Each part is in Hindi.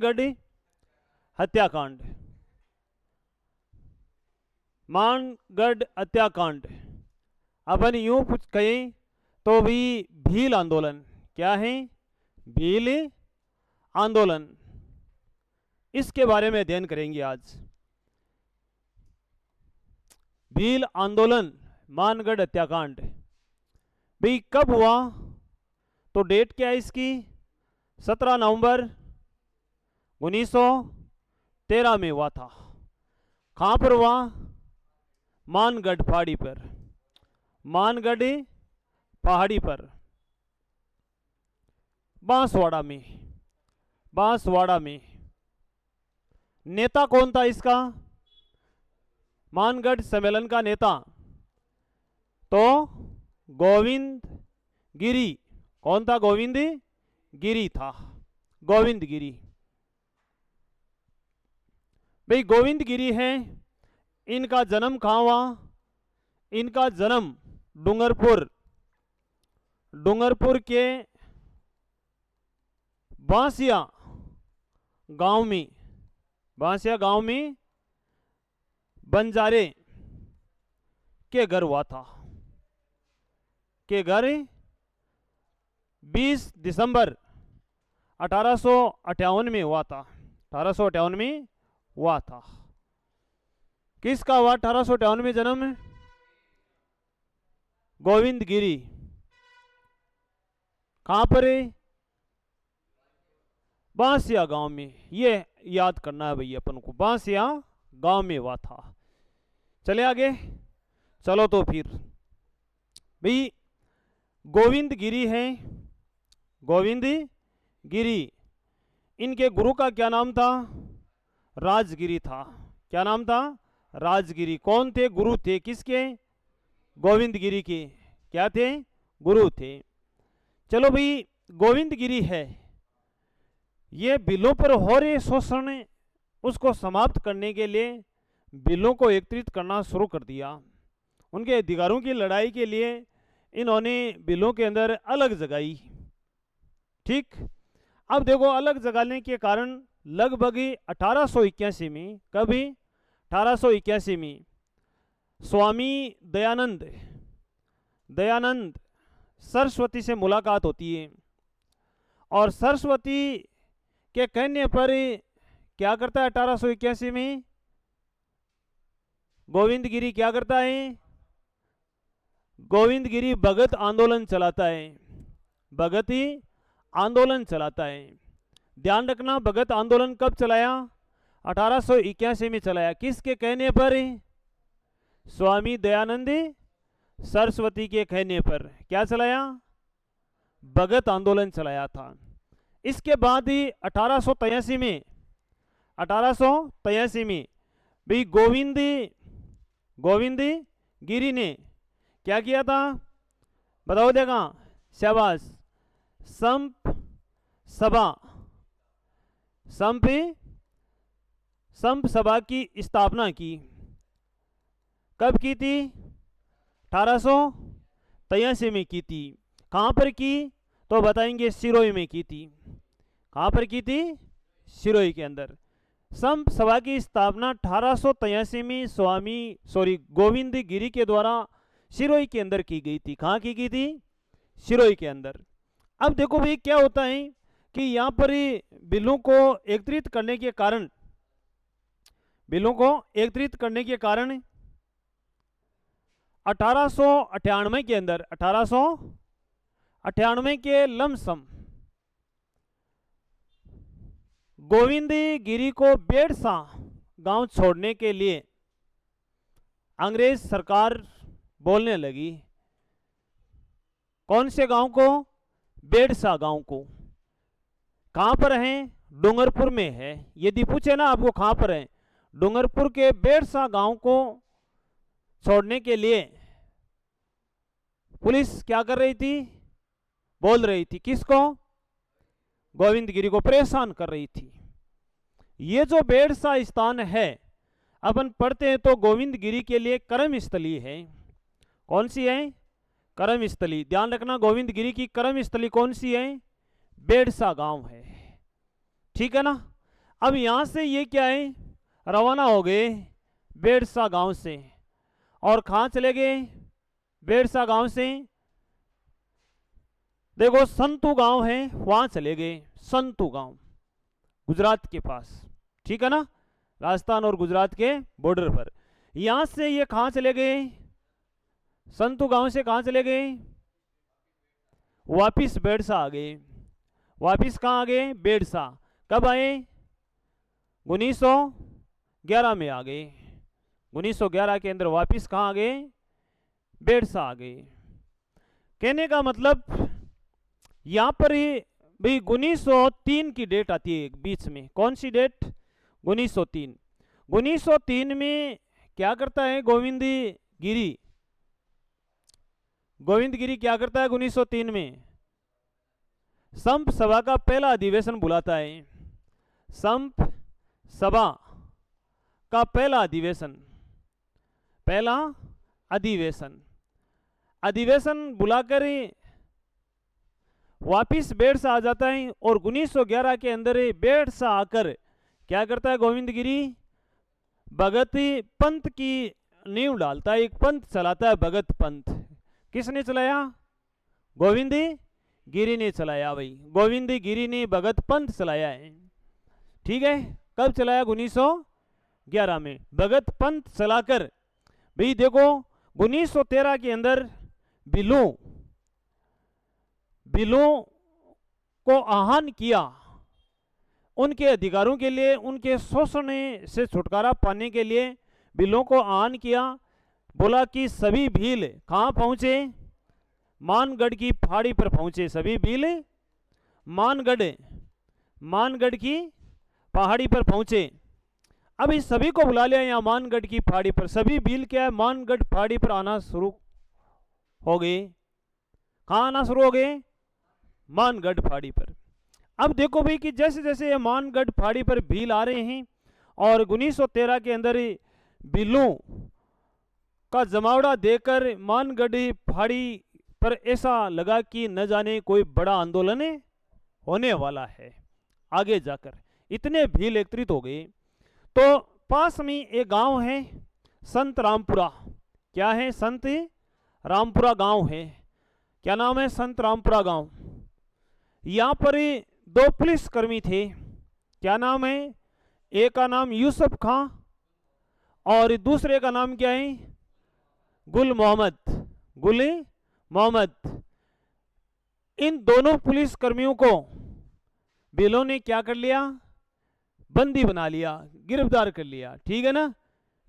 मानगढ़ हत्याकांड। मानगढ़ हत्याकांड अपन यूं कुछ कहें तो भी भील आंदोलन। क्या है? भील आंदोलन। इसके बारे में अध्ययन करेंगे आज। भील आंदोलन, मानगढ़ हत्याकांड भाई कब हुआ? तो डेट क्या है इसकी? 17 नवंबर 1913 में हुआ था। कहां पर हुआ? मानगढ़ पहाड़ी पर। मानगढ़ पहाड़ी पर, बांसवाड़ा में। बांसवाड़ा में। नेता कौन था इसका? मानगढ़ सम्मेलन का नेता तो गोविंद गिरी। कौन था? गोविंद गिरी था। गोविंद गिरी भाई, गोविंद गिरी हैं। इनका जन्म कहां हुआ? इनका जन्म डूंगरपुर, डूंगरपुर के बांसिया गांव में, बांसिया गांव में बंजारे के घर हुआ था। के घर 20 दिसंबर 1858 में हुआ था। 1858 में हुआ था। किसका हुआ 1858 में जन्म? गोविंद गिरी। कहां पर है? बांसिया गांव में। ये याद करना है भैया अपन को, बांसिया गांव में हुआ था। चले आगे। चलो तो फिर भाई, गोविंद गिरी हैं। गोविंद गिरी, इनके गुरु का क्या नाम था? राजगिरी था। क्या नाम था? राजगिरी। कौन थे? गुरु थे। किसके? गोविंद गिरी के। क्या थे? गुरु थे। चलो भाई, गोविंद गिरी है, ये बिलों पर हो रहे शोषण उसको समाप्त करने के लिए बिलों को एकत्रित करना शुरू कर दिया। उनके अधिकारों की लड़ाई के लिए इन्होंने बिलों के अंदर अलग जगाई। ठीक। अब देखो, अलग जगाने के कारण लगभग 1881 में, कभी 1881 में स्वामी दयानंद, दयानंद सरस्वती से मुलाकात होती है। और सरस्वती के कहने पर क्या करता है? 1881 में गोविंद गिरी क्या करता है? गोविंद गिरी भगत आंदोलन चलाता है। भगती आंदोलन चलाता है। ध्यान रखना, भगत आंदोलन कब चलाया? 1881 में चलाया। किसके कहने पर? स्वामी दयानंद सरस्वती के कहने पर। क्या चलाया? भगत आंदोलन चलाया था। इसके बाद ही 1883 में, 1883 में भाई गोविंद गिरी ने क्या किया था? बताओ देगा। शाबाश। संप सभा, संप सभा की स्थापना की। कब की थी? 1883 में की थी। कहां पर की? तो बताएंगे, सिरोही में की थी। कहां पर की थी? सिरोही के अंदर। संप सभा की स्थापना 1883 में गोविंद गिरी के द्वारा सिरोही के अंदर की गई थी। कहां की गई थी? सिरोही के अंदर। अब देखो भाई, क्या होता है कि यहां पर बिलों को एकत्रित करने के कारण, बिलों को एकत्रित करने के कारण 1898 के अंदर, 1898 के लमसम गोविंद गिरी को बेड़सा गांव छोड़ने के लिए अंग्रेज सरकार बोलने लगी। कौन से गांव को? बेड़सा गांव को। कहां पर है? डूंगरपुर में है। यदि पूछे ना आपको कहां पर है, डूंगरपुर के बेड़सा गांव को छोड़ने के लिए पुलिस क्या कर रही थी? बोल रही थी। किसको? गोविंद गिरी को परेशान कर रही थी। ये जो बेड़सा स्थान है, अपन पढ़ते हैं तो गोविंद गिरी के लिए कर्म स्थली है। कौन सी है? कर्म स्थली। ध्यान रखना, गोविंद गिरी की कर्म स्थली कौन सी है? बेड़सा गांव है। ठीक है ना। अब यहां से ये क्या है, रवाना हो गए बेड़सा गांव से, और कहां चले गए, बेड़सा गांव से देखो संतू गांव है, वहां चले गए, संतू गांव गुजरात के पास, ठीक है ना, राजस्थान और गुजरात के बॉर्डर पर। यहां से ये कहां चले गए, संतू गांव से कहां चले गए, वापिस बेड़सा आ गए। वापिस कहां आ गए, बेड़सा। कब आए, 1911 में आ गए। 1911 के अंदर वापिस कहां आ गए, बेड़सा आ गए। कहने का मतलब यहां पर भाई 1903 की डेट आती है बीच में, कौन सी डेट, 1903। 1903 में क्या करता है गोविंद गिरी, गोविंद गिरी क्या करता है 1903 में, संप सभा का पहला अधिवेशन बुलाता है। संप सभा का पहला अधिवेशन, पहला अधिवेशन, अधिवेशन बुलाकर वापिस बेड़सा आ जाता है। और 1911 के अंदर बेड़सा आकर क्या करता है गोविंद गिरी, भगत पंथ की नींव डालता है, एक पंथ चलाता है भगत पंथ। किसने चलाया, गोविंद गिरी ने चलाया भाई, गोविंद गिरी ने भगत पंथ चलाया है, ठीक है। कब चलाया, 1911 में भगत पंथ चलाकर भाई देखो 1913 के अंदर बिलों को आह्वान किया, उनके अधिकारों के लिए, उनके शोषण से छुटकारा पाने के लिए बिलों को आह्वान किया। बोला कि सभी भील कहाँ पहुंचे, मानगढ़ की पहाड़ी पर पहुंचे, सभी भील मानगढ़ की पहाड़ी पर पहुंचे। अब इस सभी को बुला लिया यहाँ मानगढ़ की पहाड़ी पर, सभी भील क्या है मानगढ़ पहाड़ी पर आना शुरू हो गए। कहाँ आना शुरू हो गए, मानगढ़ पहाड़ी पर। अब देखो भाई कि जैसे जैसे ये मानगढ़ पहाड़ी पर भील आ रहे हैं और 1913 के अंदर बिलों का जमावड़ा देकर मानगढ़ पहाड़ी पर ऐसा लगा कि न जाने कोई बड़ा आंदोलन होने वाला है आगे जाकर, इतने भील एकत्रित हो गए। तो पास में एक गांव है संत रामपुरा, क्या है, संत रामपुरा गांव है। क्या नाम है, संत रामपुरा गांव। यहां पर दो पुलिस कर्मी थे, क्या नाम है, एक का नाम यूसुफ खां और दूसरे का नाम क्या है, गुल मोहम्मद। इन दोनों पुलिस कर्मियों को बिलों ने क्या कर लिया, बंदी बना लिया, गिरफ्तार कर लिया, ठीक है ना,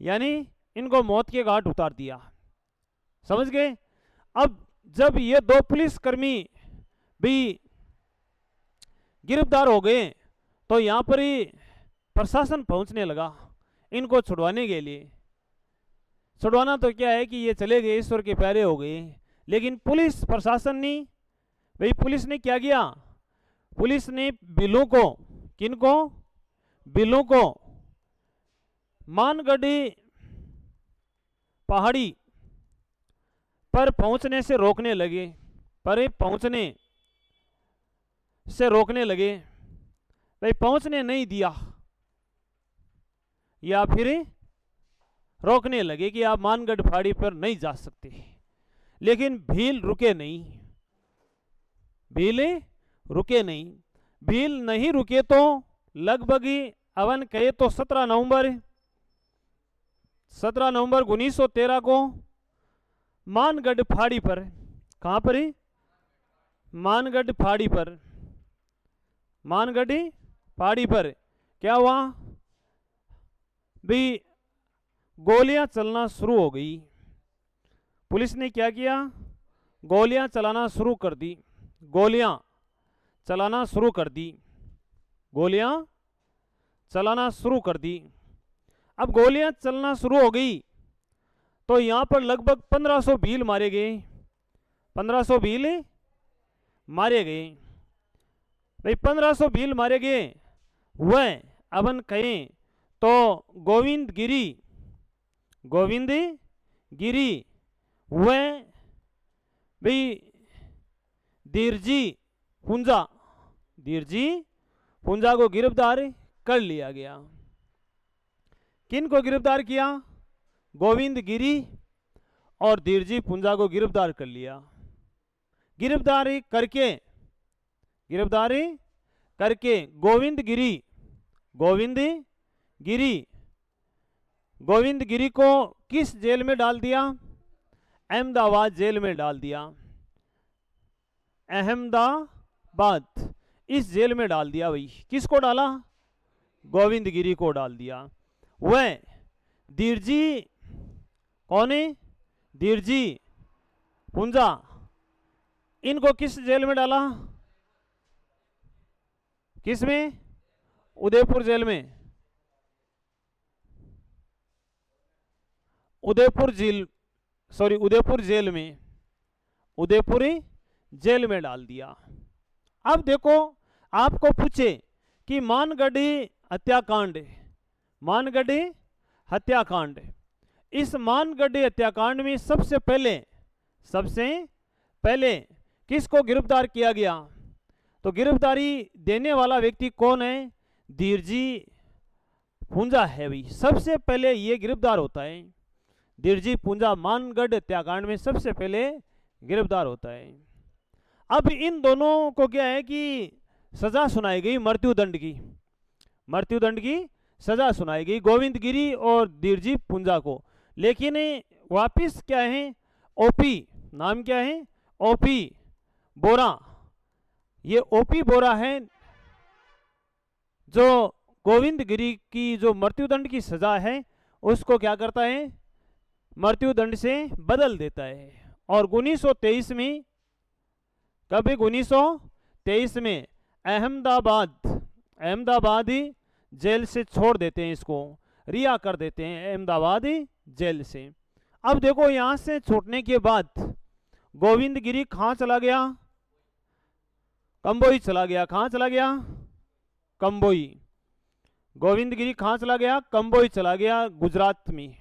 यानी इनको मौत के घाट उतार दिया, समझ गए। अब जब ये दो पुलिस कर्मी भी गिरफ्तार हो गए तो यहां पर ही प्रशासन पहुंचने लगा इनको छुड़वाने के लिए। छुड़वाना तो क्या है कि ये चले गए, ईश्वर के प्यारे हो गए, लेकिन पुलिस प्रशासन ने, भाई पुलिस ने क्या किया, पुलिस ने बिलों को, किनको, बिलों को मानगढ़ पहाड़ी पर पहुंचने से रोकने लगे, भाई पहुंचने नहीं दिया या फिर रोकने लगे कि आप मानगढ़ पहाड़ी पर नहीं जा सकते। लेकिन भील रुके नहीं, भील नहीं रुके तो लगभग अवन कहे तो 17 नवंबर 1913 को मानगढ़ पहाड़ी पर, कहां पर, मानगढ़ पहाड़ी पर क्या हुआ भी, गोलियां चलना शुरू हो गई। पुलिस ने क्या किया, गोलियां चलाना शुरू कर दी, गोलियां चलाना शुरू कर दी। अब गोलियां चलना शुरू हो गई तो यहां पर लगभग 1500 भील मारे गए, 1500 भील मारे गए। भाई 1500 भील मारे गए, वह अपन कहें तो गोविंद गिरी वह भाई धीरजी पुंजा को गिरफ्तार कर लिया गया। किन को गिरफ्तार किया? गोविंद गिरी और धीरजी पुंजा को गिरफ्तार कर लिया। गिरफ्तारी करके गोविंद गिरी को किस जेल में डाल दिया? अहमदाबाद जेल में डाल दिया। अहमदाबाद इस जेल में डाल दिया भाई। किसको डाला? गोविंद गिरी को डाल दिया। वह धीरजी, कौन है? धीरजी पुंजा, इनको किस जेल में डाला? किस में? उदयपुर जेल में। उदयपुर जेल में डाल दिया। अब देखो, आपको पूछे कि मानगढ़ी हत्याकांड, इस मानगढ़ी हत्याकांड में सबसे पहले किसको गिरफ्तार किया गया? तो गिरफ्तारी देने वाला व्यक्ति कौन है? धीरजी पुंजा है भाई। सबसे पहले ये गिरफ्तार होता है। धीरजी पुंजा मानगढ़ हत्याकांड में सबसे पहले गिरफ्तार होता है। अब इन दोनों को क्या है कि सजा सुनाई गई, मृत्युदंड की सजा सुनाई गई, गोविंद गिरी और धीरजी पुंजा को। लेकिन वापिस क्या है? ओपी, नाम क्या है? ओपी बोरा। ये ओपी बोरा है जो गोविंद गिरी की जो मृत्युदंड की सजा है उसको क्या करता है? मृत्युदंड से बदल देता है। और 1923 में, कभी 1923 में अहमदाबादी जेल से छोड़ देते हैं, इसको रिहा कर देते हैं अहमदाबादी जेल से। अब देखो, यहां से छूटने के बाद गोविंद गिरी कहां चला गया? कंबोई चला गया। कहां चला गया? कंबोई। गोविंद गिरी कहां चला गया? कंबोई चला गया, गुजरात में।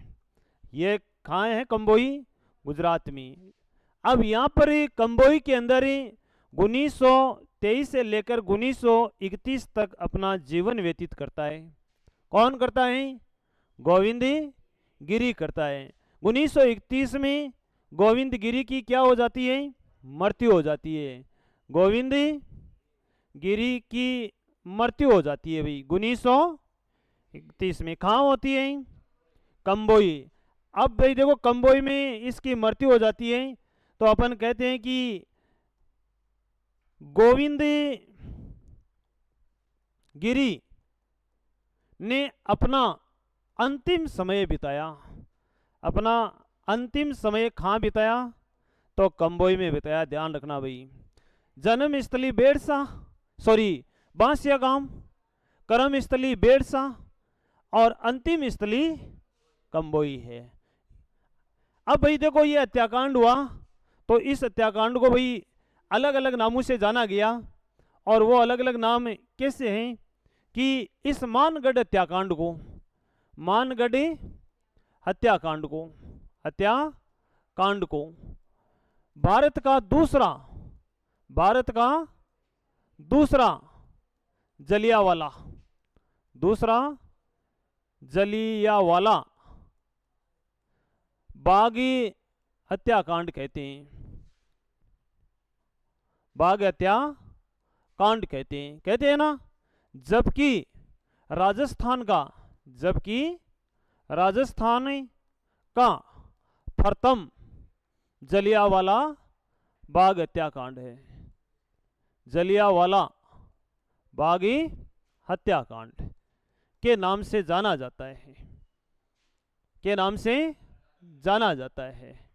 ये कहां है? कंबोई, गुजरात में। अब यहां पर कंबोई के अंदर 1923 से लेकर 1931 तक अपना जीवन व्यतीत करता है। कौन करता है? गोविंद गिरी करता है। 1931 में गोविंद गिरी की क्या हो जाती है? मृत्यु हो जाती है। गोविंद गिरी की मृत्यु हो जाती है भाई 1931 में। कहाँ होती है? कंबोई। अब भाई देखो, कंबोई में इसकी मृत्यु हो जाती है तो अपन कहते हैं कि गोविंद गिरी ने अपना अंतिम समय बिताया। अपना अंतिम समय कहाँ बिताया? तो कंबोई में बिताया। ध्यान रखना भाई। जन्म स्थली बांसिया गांव, कर्म स्थली बेरसा और अंतिम स्थली कंबोई है। अब भाई देखो, ये हत्याकांड हुआ तो इस हत्याकांड को भाई अलग अलग नामों से जाना गया। और वो अलग अलग नाम कैसे हैं कि इस मानगढ़ हत्याकांड को भारत का दूसरा जलियांवाला बाग हत्याकांड कहते हैं। बाग हत्याकांड कहते हैं ना। जबकि राजस्थान का प्रथम जलियांवाला बाग हत्याकांड है। जलियांवाला बाग हत्याकांड के नाम से जाना जाता है।